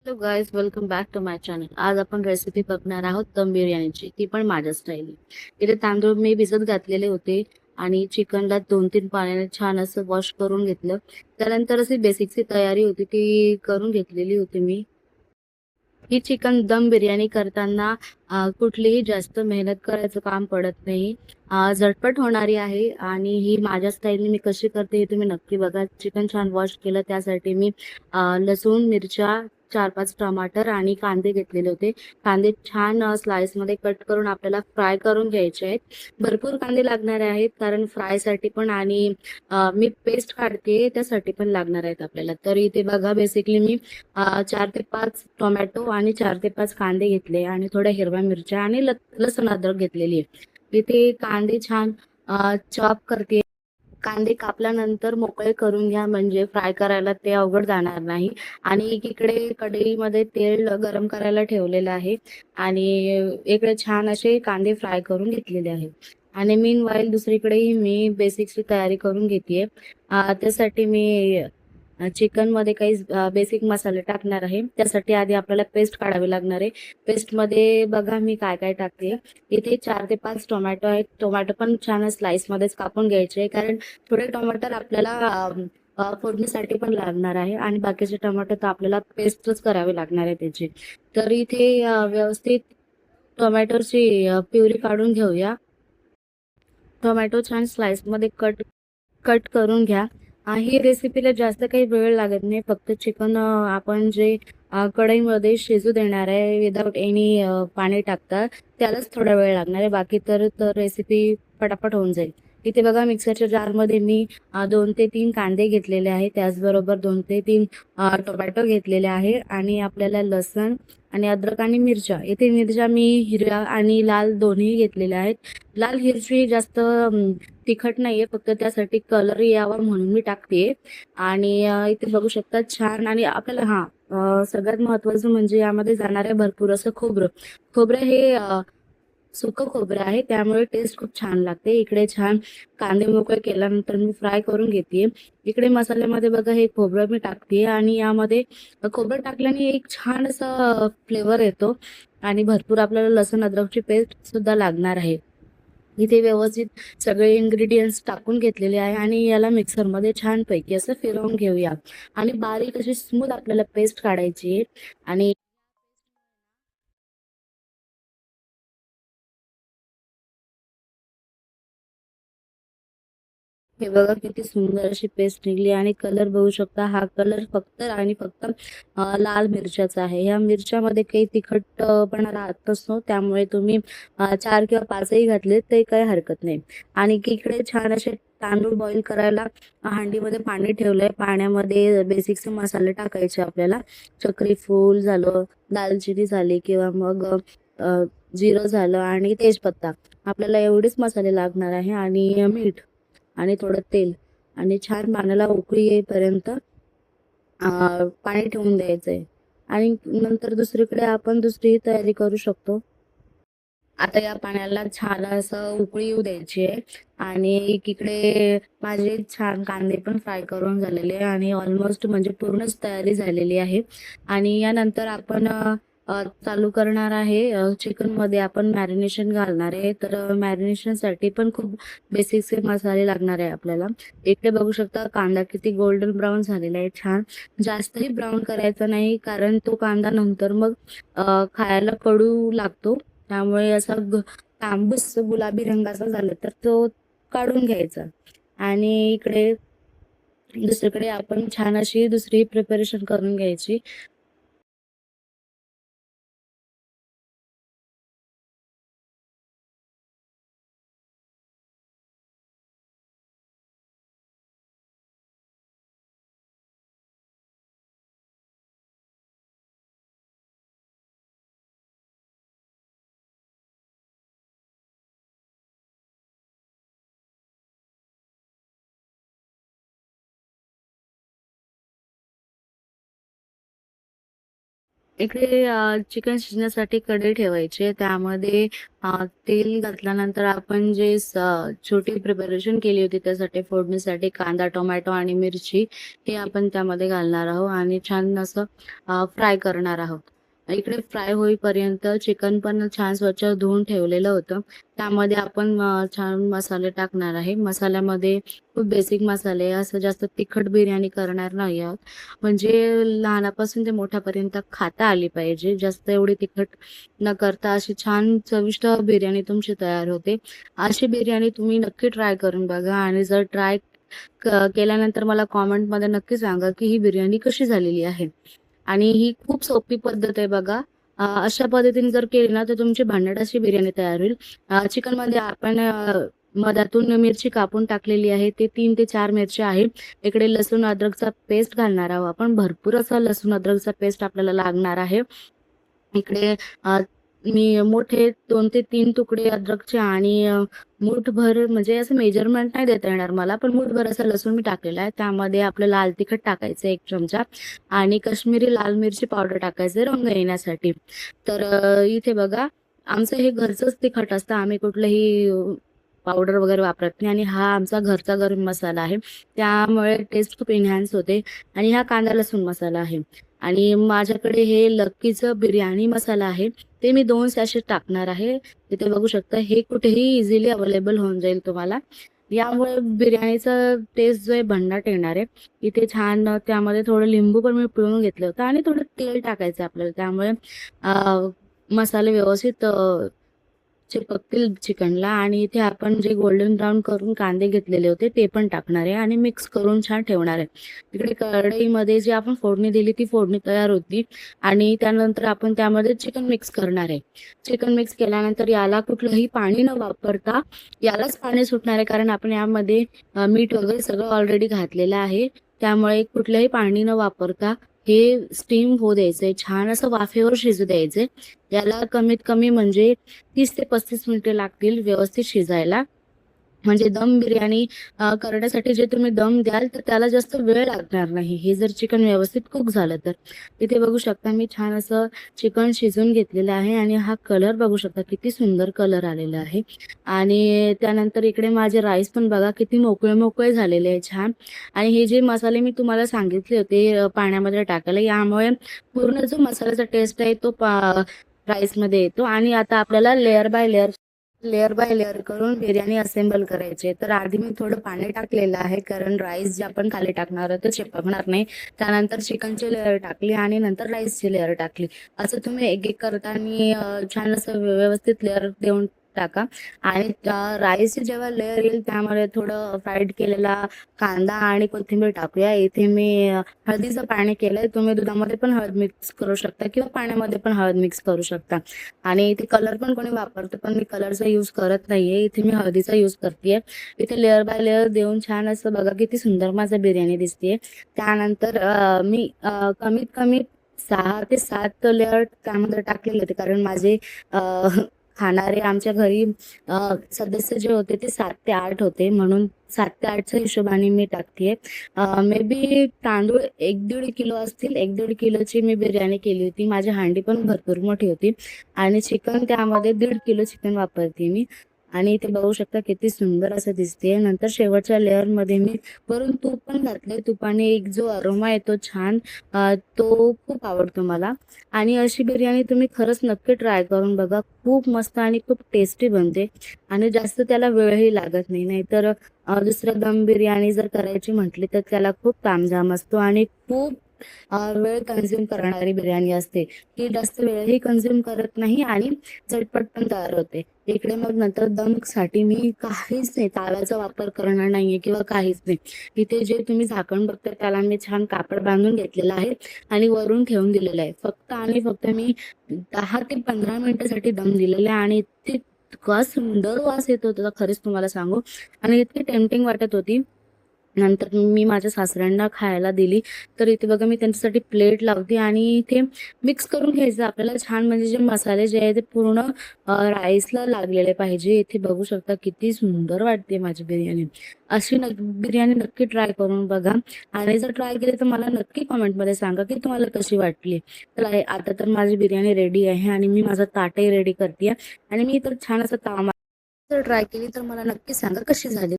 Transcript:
Hello guys, welcome back to my channel. आज आपण recipe बघणार आहोत दम बिर्याणीची, ती पण माझ्या स्टाईल. इथे तांदूळ मी भिजत घातलेले होते आणि चिकनला 2-3 पाण्याने छान असं वॉश करून घेतलं. त्यानंतर अशी बेसिकची तयारी होती ती करून घेतलेली होती मी. ही चिकन दम बिर्याणी करताना कुठलीही जास्त मेहनत करायचं काम पडत नाही. झटपट होणारी आहे आणि ही माझ्या स्टाईलने मी कशी करते हे तुम्ही नक्की बघा. चिकन छान वॉश केलं त्यासाठी मी लसूण, मिरच्या, 4-5 टमाटर आणि कांदे घेतलेले होते. कांदे छान स्लाइसमध्ये कट करून आपल्याला फ्राय करून घ्यायचे आहेत. भरपूर कांदे लागणार आहेत कारण फ्रायसाठी पण आणि मी पेस्ट काढते त्यासाठी पण लागणार आहेत आपल्याला. तर इथे बघा बेसिकली मी 4 ते 5 टोमॅटो आणि 4 ते 5 कांदे घेतले आणि थोड्या हिरव्या मिरच्या आणि लसूण अद्रक घेतलेली आहे. इथे कांदे छान चॉप करते. कांदे कापल्यानंतर मोकळे करून घ्या म्हणजे फ्राय करायला ते अवघड जाणार नाही. आणि एकीकडे कढईमध्ये तेल गरम करायला ठेवलेलं आहे आणि इकडे छान असे कांदे फ्राय करून घेतलेले आहेत. आणि मीन वाईल दुसरीकडेही मी बेसिक्सची तयारी करून घेते. त्यासाठी मी चिकनमध्ये काही बेसिक मसाले टाकणार आहे. त्यासाठी आधी आपल्याला पेस्ट काढावी लागणार आहे. पेस्टमध्ये बघा मी काय काय टाकते. इथे 4 ते 5 टोमॅटो आहेत. टोमॅटो पण छान स्लाइसमध्येच कापून घ्यायचे कारण थोडे टोमॅटो आपल्याला फोडणीसाठी पण लागणार आहे आणि बाकीचे टोमॅटो तर आपल्याला पेस्टच करावी लागणार आहे त्याची. तर इथे व्यवस्थित टोमॅटोची प्युरी काढून घेऊया. टोमॅटो छान स्लाइसमध्ये कट कट करून घ्या. ही रेसिपीला जास्त काही वेळ लागत नाही. फक्त चिकन आपण जे कढईमध्ये शिजू देणार आहे विदाउट एनी पाणी टाकता त्यालाच थोडा वेळ लागणार आहे. बाकी तर रेसिपी पटापट होऊन जाईल. इथे बघा मिक्सरच्या जारमध्ये मी 2 ते 3 कांदे घेतलेले आहे. त्याचबरोबर 2 ते 3 टोमॅटो घेतलेले आहे आणि आपल्याला लसण आणि अद्रक आणि मिरच्या. इथे मिरच्या मी हिरव्या आणि लाल दोन्ही घेतलेल्या आहेत. लाल मिरची जास्त तिखट नाहीये, फक्त त्यासाठी कलर यावा म्हणून मी टाकते. आणि इथे बघू शकता छान. आणि आपल्याला सगळ्यात महत्वाचं म्हणजे यामध्ये जाणार आहे भरपूर असं खोबरं. खोबरं हे सुकं खोबरं आहे त्यामुळे टेस्ट खूप छान लागते. इकडे छान कांदे मोकळे केल्यानंतर मी फ्राय करून घेते. इकडे मसाल्यामध्ये बघा हे खोबरं मी टाकते आणि यामध्ये खोबरं टाकल्याने एक छान असा फ्लेवर येतो आणि भरपूर आपल्याला लसूण अद्रकची पेस्ट सुद्धा लागणार आहे. इथे व्यवस्थित सगळे इन्ग्रेडियंट्स टाकून घेतलेले आहे आणि याला मिक्सरमध्ये छानपैकी असं फिरवून घेऊया आणि बारीक अशी स्मूथ आपल्याला पेस्ट काढायची आहे. आणि हे बघा किती सुंदर अशी पेस्ट निघली आणि कलर बघू शकता. हा कलर फक्त आणि फक्त लाल मिरच्याचा आहे. या मिरच्यामध्ये काही तिखटपणा राहत नसतो त्यामुळे तुम्ही 4 किंवा 5ही घातले ते काही हरकत नाही. आणि इकडे छान असे तांदूळ बॉईल करायला हांडीमध्ये पाणी ठेवलंय. पाण्यामध्ये बेसिकचे मसाले टाकायचे आपल्याला. चक्री फूल झालं, दालचिनी झाली किंवा मग अ, जिरं झालं आणि तेजपत्ता. आपल्याला एवढेच मसाले लागणार आहे आणि मीठ आणि थोडं तेल आणि छान पाण्याला उकळी येईपर्यंत पाणी ठेवून द्यायचंय. आणि नंतर दुसरीकडे आपण दुसरी तयारी करू शकतो. आता या पाण्याला छान असं उकळी येऊ द्यायची आहे आणि एकीकडे माझे छान कांदे पण फ्राय करून झालेले आहे आणि ऑलमोस्ट म्हणजे पूर्णच तयारी झालेली आहे. आणि यानंतर आपण चालू करणार आहे. चिकनमध्ये आपण मॅरिनेशन घालणार आहे. तर मॅरिनेशनसाठी पण खूप बेसिकचे मसाले लागणार आहे आपल्याला. इकडे बघू शकता कांदा किती गोल्डन ब्राऊन झालेला आहे छान. जास्तही ब्राऊन करायचा नाही कारण तो कांदा नंतर मग खायला कडू लागतो. त्यामुळे असा तांबूस गुलाबी रंगाचा झाला तर तो काढून घ्यायचा. आणि इकडे दुसरीकडे आपण छान अशी दुसरी प्रिपरेशन करून घ्यायची. इकडे चिकन शिजण्यासाठी कढई ठेवायची. त्यामध्ये तेल घातल्यानंतर आपण जे छोटी प्रिपरेशन केली होती त्यासाठी फोडणीसाठी कांदा, टोमॅटो आणि मिरची हे आपण त्यामध्ये घालणार आहोत आणि छान असं फ्राय करणार आहोत. इकडे फ्राय होईपर्यंत चिकन पण छान स्वच्छ धुवून ठेवलेलं होतं. त्यामध्ये आपण छान मसाले टाकणार आहे. मसाल्यामध्ये खूप बेसिक मसाले, असं जास्त तिखट बिर्याणी करणार नाही आहोत. म्हणजे लहानापासून ते मोठ्यापर्यंत खाता आली पाहिजे. जास्त एवढी तिखट न करता अशी छान चविष्ट बिर्याणी तुमची तयार होते. अशी बिर्याणी तुम्ही नक्की ट्राय करून बघा आणि जर ट्राय केल्यानंतर मला कॉमेंटमध्ये नक्की सांगा की ही बिर्याणी कशी झालेली आहे. आणि ही खूप सोपी पद्धत आहे बघा. अशा पद्धतीने जर केली ना तर तुमची भन्नाट अशी बिर्याणी तयार होईल. चिकनमध्ये आपण मधातून मिरची कापून टाकलेली आहे. ते 3 ते 4 मिरच्या आहे. इकडे लसूण अद्रकचा पेस्ट घालणार आहोत आपण. भरपूर असा लसूण अद्रकचा पेस्ट आपल्याला लागणार आहे. इकडे मी मोठे 2 ते 3 तुकडे अद्रकचे आणि मूठभर, म्हणजे असं मेजरमेंट नाही देता येणार मला, पण मूठभर असा लसूण मी टाकलेला आहे. त्यामध्ये आपलं लाल तिखट टाकायचं 1 चमचा आणि काश्मीरी लाल मिरची पावडर टाकायचं रंग येण्यासाठी. तर इथे बघा, आमचं हे घरचंच तिखट असतं. आम्ही कुठलंही पावडर वगैरे वापरत नाही आणि हा आमचा घरचा गरम मसाला आहे. त्यामुळे टेस्ट खूप एन्हान्स होते. आणि हा कांदा लसूण मसाला आहे. आणि माझ्याकडे हे लक्कीचं बिर्याणी मसाला आहे. ते मी 2 सॅशेट टाकणार आहे. तिथे बघू शकता, हे कुठेही इझिली अवेलेबल होऊन जाईल तुम्हाला. यामुळे बिर्याणीचा टेस्ट जो आहे भन्नाट येणार आहे. इथे छान त्यामध्ये थोडं लिंबू पण मी पिळून घेतलं होतं आणि थोडं तेल टाकायचं आपल्याला. त्यामुळे मसाले व्यवस्थित चिपकतील चिकनला. आणि इथे आपण जे गोल्डन ब्राऊन करून कांदे घेतलेले होते ते पण टाकणार आहे आणि मिक्स करून छान ठेवणार आहे. इकडे कढईमध्ये जी आपण फोडणी दिली ती फोडणी तयार होती आणि त्यानंतर आपण त्यामध्ये चिकन मिक्स करणार आहे. चिकन मिक्स केल्यानंतर याला कुठलंही पाणी न वापरता यालाच पाणी सुटणार आहे, कारण आपण यामध्ये मीठ वगैरे सगळं ऑलरेडी घातलेलं आहे. त्यामुळे कुठलंही पाणी न वापरता हे स्टीम होऊ द्यायचंय, छान असं वाफेवर शिजू द्यायचंय. याला कमीत कमी म्हणजे 30 ते 35 मिनिटे लागतील व्यवस्थित शिजायला. म्हणजे दम बिर्याणी करण्यासाठी जे तुम्ही दम द्याल तर त्याला जास्त वेळ लागणार नाही, हे जर चिकन व्यवस्थित कुक झालं तर. इथे बघू शकता मी छान असं चिकन शिजवून घेतलेलं आहे आणि हा कलर बघू शकता किती सुंदर कलर आलेला आहे. आणि त्यानंतर इकडे माझे राईस पण बघा किती मोकळे मोकळे झालेले आहे छान. आणि हे जे मसाले मी तुम्हाला सांगितले होते पाण्यामध्ये टाकायला, यामुळे पूर्ण जो मसाल्याचा टेस्ट आहे तो राईसमध्ये येतो. आणि आता आपल्याला लेअर बाय लेअर करून बिर्याणी असेंबल करायची आहे. तर आधी मी थोडं पाणी टाकलेलं आहे, कारण राईस जे आपण खाली टाकणार आहोत ते चिपकणार नाही. त्यानंतर चिकनची लेअर टाकली आणि नंतर राईसची लेअर टाकली. असं तुम्ही एक एक करताना छान असं व्यवस्थित लेअर देऊन टाका. आणि राईसची जेव्हा लेअर येईल त्यामध्ये थोडं फ्राईड केलेला कांदा आणि कोथिंबीर टाकूया. इथे मी हळदीचं पाणी केलंय. तुम्ही दुधामध्ये पण हळद मिक्स करू शकता किंवा पाण्यामध्ये पण हळद मिक्स करू शकता. आणि इथे कलर पण कोणी वापरतं, पण मी कलरचा यूज करत नाहीये. इथे मी हळदीचा यूज करतेय. इथे लेअर बाय लेअर देऊन छान असं बघा किती सुंदर माझं बिर्याणी दिसतेय. त्यानंतर मी कमीत कमी 6 ते 7 लेअर त्यामध्ये टाकलेले होते, कारण माझे खाणारे आमच्या घरी सदस्य जे होते ते 7 ते 8 होते, म्हणून 7 ते 8च्या हिशोबाने मी टाकतेय. मे बी तांदूळ 1-1.5 किलो असतील. 1-1.5 किलोची मी बिर्याणी केली होती. माझी हांडी पण भरपूर मोठी होती आणि चिकन त्यामध्ये 1.5 किलो चिकन वापरते मी. आणि इथे बघू शकता किती सुंदर असं दिसते. नंतर शेवटच्या लेअरमध्ये मी वरून तूप पण घातले. तुपाने एक जो अरोमा येतो छान, तो खूप आवडतो मला. आणि अशी बिर्याणी तुम्ही खरंच नक्की ट्राय करून बघा. खूप मस्त आणि खूप टेस्टी बनते आणि जास्त त्याला वेळही लागत नाही. नाहीतर दुसरं दम बिर्याणी जर करायची म्हटली तर त्याला खूप तामझाम असतो आणि खूप वेळ कन्झ्युम करणारी बिर्याणी असते. ही जास्त वेळही कन्झ्युम करत नाही आणि झटपट पण तयार होते. इकडे मग नंतर दमसाठी मी काहीच नाही, ताव्याचा वापर करणार नाहीये किंवा काहीच नाही. इथे जे तुम्ही झाकण बघता त्याला मी छान कापड बांधून घेतलेलं आहे आणि वरून ठेवून दिलेलं आहे. फक्त आणि फक्त मी 10 ते 15 मिनिटासाठी दम दिलेला आहे आणि इतका सुंदर वास येत होता खरेच तुम्हाला सांगू. आणि इतकी टेम्पटिंग वाटत होती. नंतर मी माझ्या सासऱ्यांना खायला दिली. तर इथे बघा मी त्यांच्यासाठी प्लेट लावते आणि इथे मिक्स करून घ्यायचं आपल्याला छान, म्हणजे जे मसाले जे आहे ते पूर्ण राईसला लागलेले पाहिजे. इथे बघू शकता किती सुंदर वाटते माझी बिर्याणी. अशी बिर्याणी नक्की ट्राय करून बघा आणि जर ट्राय केली तर मला नक्की कमेंटमध्ये सांगा की तुम्हाला कशी वाटली. तर आता तर माझी बिर्याणी रेडी आहे आणि मी माझं ताटही रेडी करते आणि मी तर छान असं जर ट्राय केली तर मला नक्की सांगा कशी झाली.